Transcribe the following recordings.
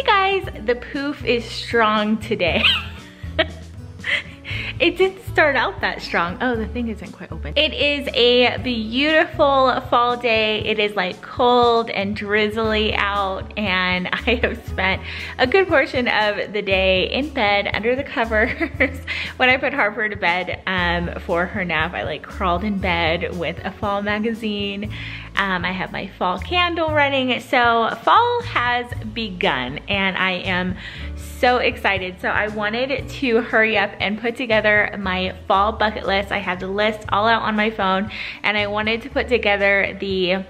guys, the poof is strong today. It didn't start out that strong. Oh, the thing isn't quite open. It is a beautiful fall day. It is like cold and drizzly out, and I have spent a good portion of the day in bed under the covers. When I put Harper to bed for her nap, I like crawled in bed with a fall magazine. I have my fall candle running. So fall has begun and I am so excited. So I wanted to hurry up and put together my fall bucket list. I have the list all out on my phone and I wanted to put together the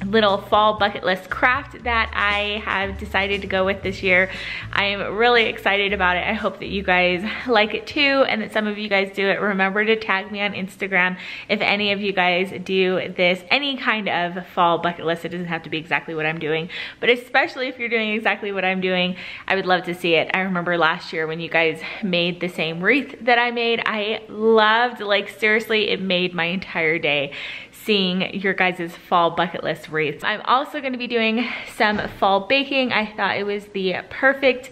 little fall bucket list craft that I have decided to go with this year. I am really excited about it. I hope that you guys like it too and that some of you guys do it. Remember to tag me on Instagram if any of you guys do this, any kind of fall bucket list. It doesn't have to be exactly what I'm doing, but especially if you're doing exactly what I'm doing, I would love to see it. I remember last year when you guys made the same wreath that I made. I loved, like seriously, it made my entire day seeing your guys' fall bucket list wreaths. I'm also gonna be doing some fall baking. I thought it was the perfect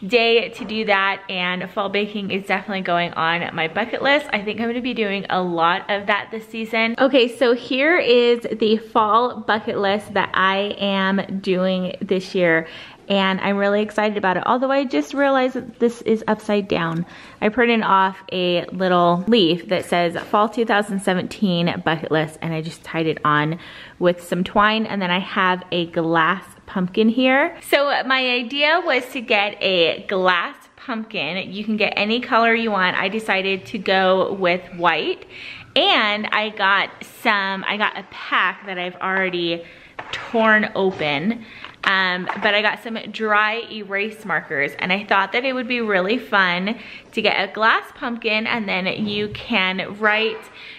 day to do that, and fall baking is definitely going on my bucket list. I think I'm gonna be doing a lot of that this season. Okay, so here is the fall bucket list that I am doing this year. And I'm really excited about it. Although I just realized that this is upside down. I printed off a little leaf that says Fall 2017 bucket list and I just tied it on with some twine, and then I have a glass pumpkin here. So my idea was to get a glass pumpkin. You can get any color you want. I decided to go with white, and I got a pack that I've already torn open. But I got some dry erase markers, and I thought that it would be really fun to get a glass pumpkin, and then you can write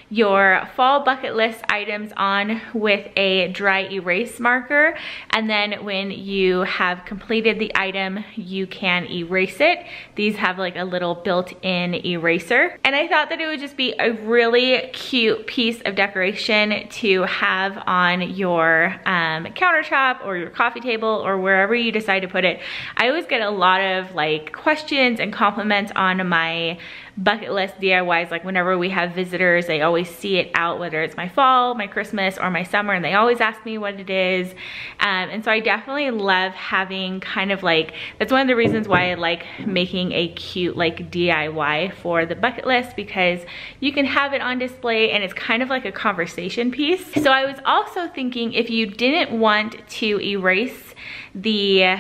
your fall bucket list items on with a dry erase marker, and then when you have completed the item, you can erase it. These have like a little built-in eraser, and I thought that it would just be a really cute piece of decoration to have on your countertop or your coffee table or wherever you decide to put it. I always get a lot of like questions and compliments on my bucket list DIYs. Like whenever we have visitors, they always see it out, whether it's my fall, my Christmas, or my summer, and they always ask me what it is. And so I definitely love having kind of like, that's one of the reasons why I like making a cute like DIY for the bucket list, because you can have it on display and it's kind of like a conversation piece. So I was also thinking, if you didn't want to erase the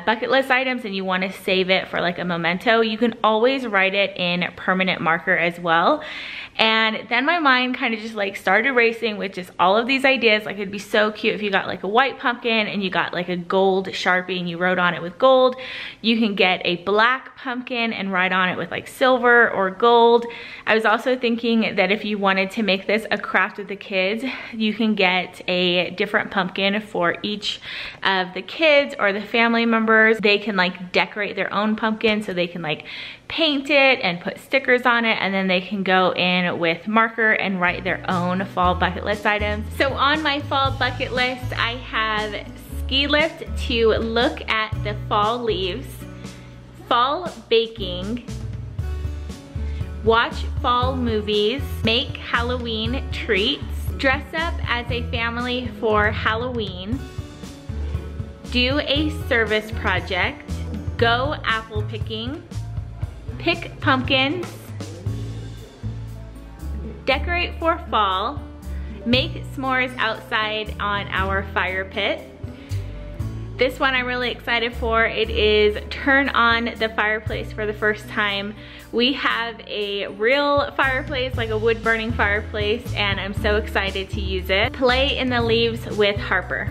bucket list items and you want to save it for like a memento, you can always write it in permanent marker as well. And then my mind kind of just like started racing with just all of these ideas. Like it'd be so cute if you got like a white pumpkin and you got like a gold Sharpie and you wrote on it with gold. You can get a black pumpkin and write on it with like silver or gold. I was also thinking that if you wanted to make this a craft with the kids, you can get a different pumpkin for each of the kids or the family members. They can like decorate their own pumpkin, so they can like paint it and put stickers on it, and then they can go in with marker and write their own fall bucket list items. So on my fall bucket list, I have ski lift to look at the fall leaves, fall baking, watch fall movies, make Halloween treats, dress up as a family for Halloween, do a service project, go apple picking, pick pumpkins, decorate for fall, make s'mores outside on our fire pit. This one I'm really excited for. It is turn on the fireplace for the first time. We have a real fireplace, like a wood burning fireplace, and I'm so excited to use it. Play in the leaves with Harper.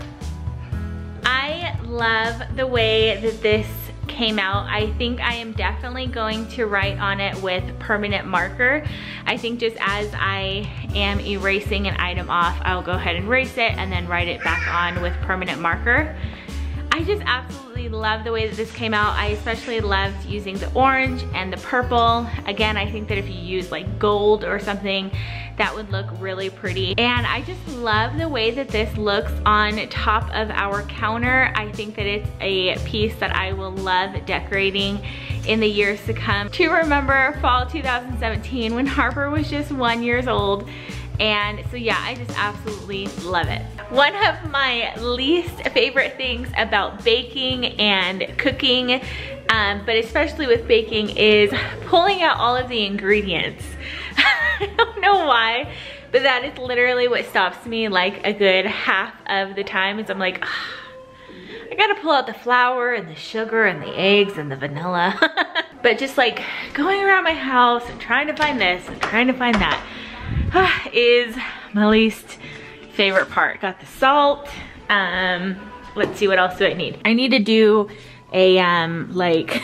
I love the way that this came out. I think I am definitely going to write on it with permanent marker. I think just as I am erasing an item off, I'll go ahead and erase it and then write it back on with permanent marker. I just absolutely absolutely love the way that this came out. I especially loved using the orange and the purple. Again, I think that if you use like gold or something, that would look really pretty. And I just love the way that this looks on top of our counter. I think that it's a piece that I will love decorating in the years to come. To remember fall 2017 when Harper was just 1 year old. And so yeah, I just absolutely love it. One of my least favorite things about baking and cooking, but especially with baking, is pulling out all of the ingredients. I don't know why, but that is literally what stops me like a good half of the time. Is I'm like, I gotta pull out the flour and the sugar and the eggs and the vanilla. But just like going around my house and trying to find this and trying to find that is my least favorite part. Got the salt. Let's see, what else do I need? I need to do a like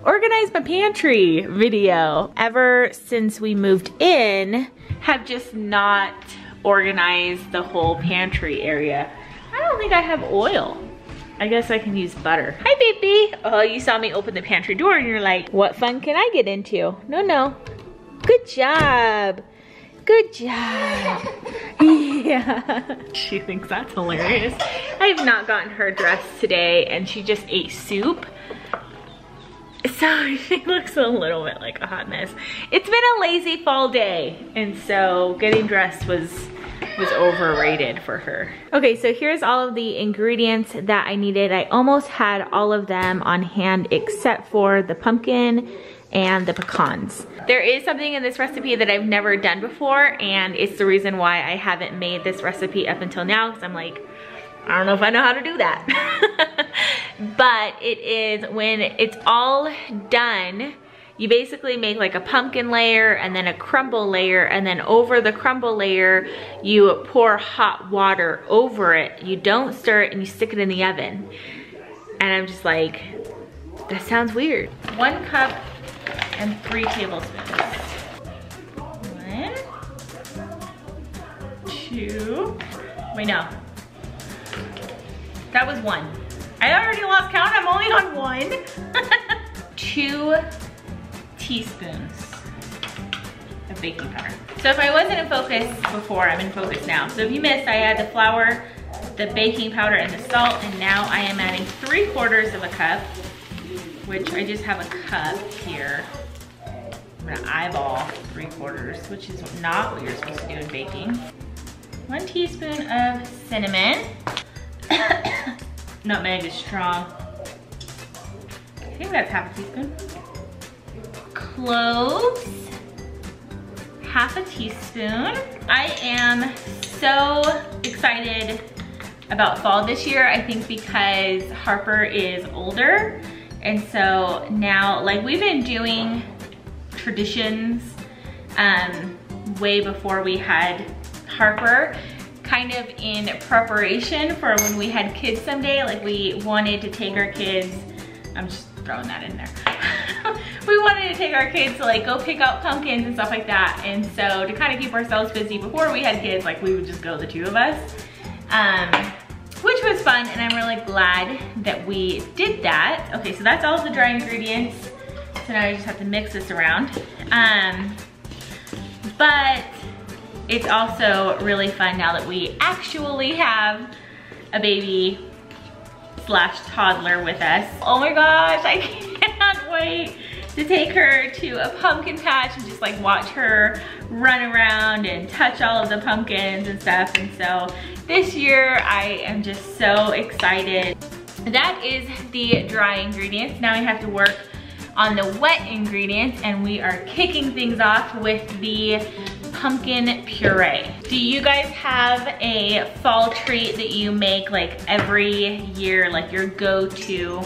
organize my pantry video. Ever since we moved in, have just not organized the whole pantry area. I don't think I have oil. I guess I can use butter. Hi, baby. Oh, you saw me open the pantry door and you're like, what fun can I get into? No, no. Good job. Good job. Yeah. She thinks that's hilarious. I have not gotten her dressed today and she just ate soup. So she looks a little bit like a hot mess. It's been a lazy fall day, and so getting dressed was overrated for her. Okay, so here's all of the ingredients that I needed. I almost had all of them on hand except for the pumpkin and the pecans. There is something in this recipe that I've never done before, and it's the reason why I haven't made this recipe up until now, because I'm like, I don't know if I know how to do that. But it is, when it's all done, you basically make like a pumpkin layer and then a crumble layer, and then over the crumble layer, you pour hot water over it. You don't stir it and you stick it in the oven. And I'm just like, that sounds weird. 1 cup and 3 tablespoons. 1, 2, wait, no. That was 1. I already lost count, I'm only on 1. 2 teaspoons of baking powder. So if I wasn't in focus before, I'm in focus now. So if you missed, I had the flour, the baking powder, and the salt, and now I am adding 3/4 of a cup, which I just have a cup here. I'm gonna eyeball 3/4, which is not what you're supposed to do in baking. 1 teaspoon of cinnamon. Nutmeg is strong. I think that's 1/2 teaspoon. Cloves, 1/2 teaspoon. I am so excited about fall this year, I think because Harper is older. And so now, like, we've been doing traditions way before we had Harper, kind of in preparation for when we had kids someday. Like, we wanted to take our kids, I'm just throwing that in there. We wanted to take our kids to like go pick out pumpkins and stuff like that. And so to kind of keep ourselves busy before we had kids, like we would just go, the 2 of us, which was fun. And I'm really glad that we did that. Okay, so that's all of the dry ingredients. So now I just have to mix this around. But it's also really fun now that we actually have a baby / toddler with us. Oh my gosh, I can't wait to take her to a pumpkin patch and just like watch her run around and touch all of the pumpkins and stuff. And so this year I am just so excited. That is the dry ingredients. Now we have to work on the wet ingredients, and we are kicking things off with the pumpkin puree. Do you guys have a fall treat that you make like every year, like your go-to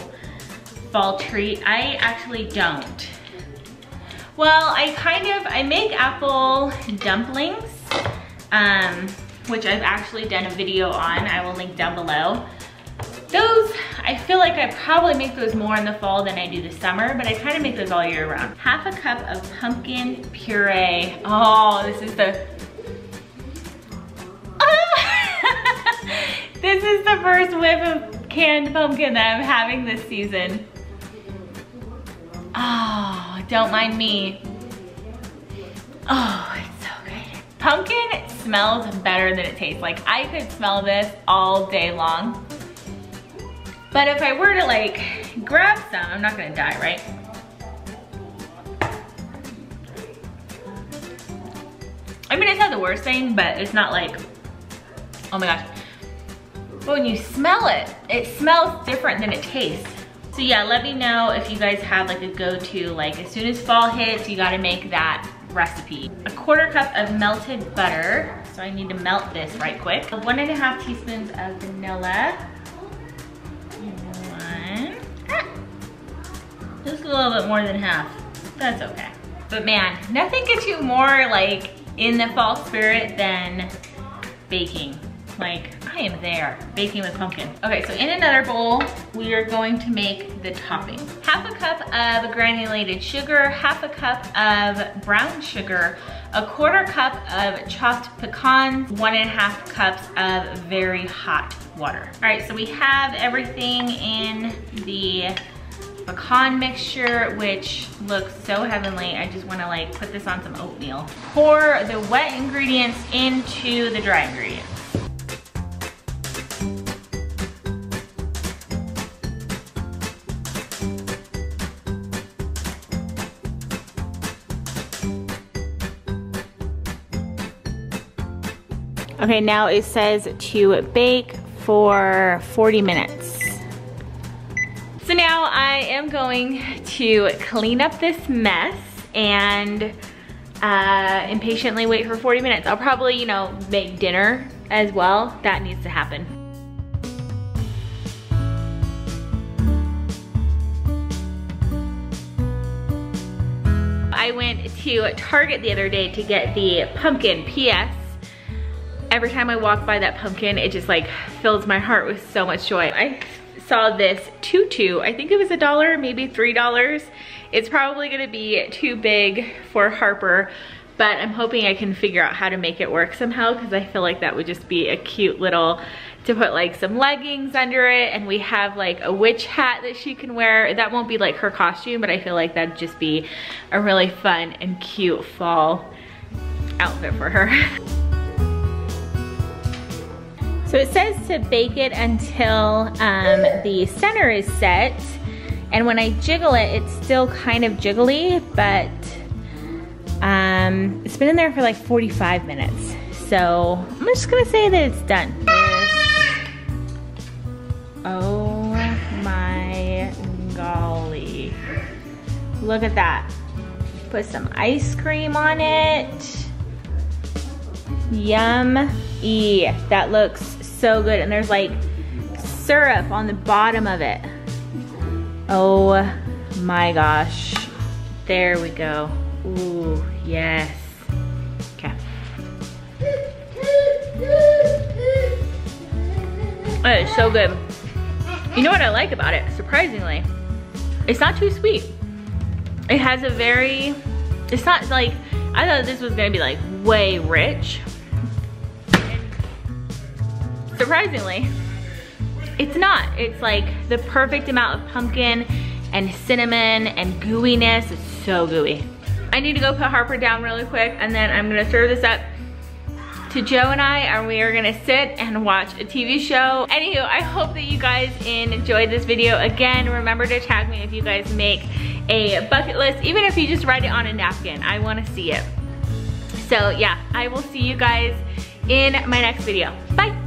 fall treat? I actually don't. Well, I make apple dumplings, which I've actually done a video on. I will link down below. Those, I feel like I probably make those more in the fall than I do the summer, but I kind of make those all year round. 1/2 cup of pumpkin puree. Oh, this is the, this is the first whiff of canned pumpkin that I'm having this season. Oh, don't mind me. Oh, it's so good. Pumpkin smells better than it tastes. Like, I could smell this all day long. But if I were to like grab some, I'm not gonna die, right? I mean, it's not the worst thing, but it's not like, oh my gosh. But when you smell it, it smells different than it tastes. So yeah, let me know if you guys have like a go-to, like as soon as fall hits, you gotta make that recipe. A 1/4 cup of melted butter. So I need to melt this right quick. 1½ teaspoons of vanilla. Just a little bit more than half. That's okay. But man, nothing gets you more like in the fall spirit than baking. Like, I am there, baking with pumpkin. Okay, so in another bowl, we are going to make the topping. 1/2 cup of granulated sugar, 1/2 cup of brown sugar, a 1/4 cup of chopped pecans, 1½ cups of very hot water. All right, so we have everything in the pecan mixture, which looks so heavenly. I just wanna like put this on some oatmeal. Pour the wet ingredients into the dry ingredients. Okay, now it says to bake for 40 minutes. So now I am going to clean up this mess and impatiently wait for 40 minutes. I'll probably, you know, make dinner as well. That needs to happen. I went to Target the other day to get the pumpkin. P.S. Every time I walk by that pumpkin, it just like fills my heart with so much joy. I saw this tutu, I think it was $1, maybe $3. It's probably gonna be too big for Harper, but I'm hoping I can figure out how to make it work somehow, because I feel like that would just be a cute little, to put like some leggings under it, and we have like a witch hat that she can wear. That won't be like her costume, but I feel like that'd just be a really fun and cute fall outfit for her. So it says to bake it until the center is set. And when I jiggle it, it's still kind of jiggly, but it's been in there for like 45 minutes. So I'm just gonna say that it's done. Oh my golly. Look at that. Put some ice cream on it. Yum-y. That looks so good, and there's like syrup on the bottom of it. Oh my gosh. There we go. Ooh, yes. Okay. That is so good. You know what I like about it, surprisingly? It's not too sweet. It has a very, it's not like, I thought this was gonna be like way rich. Surprisingly, it's not. It's like the perfect amount of pumpkin and cinnamon and gooiness. It's so gooey. I need to go put Harper down really quick, and then I'm gonna serve this up to Joe and I, and we are gonna sit and watch a TV show. Anywho, I hope that you guys enjoyed this video. Again, remember to tag me if you guys make a bucket list, even if you just write it on a napkin. I wanna see it. So yeah, I will see you guys in my next video. Bye.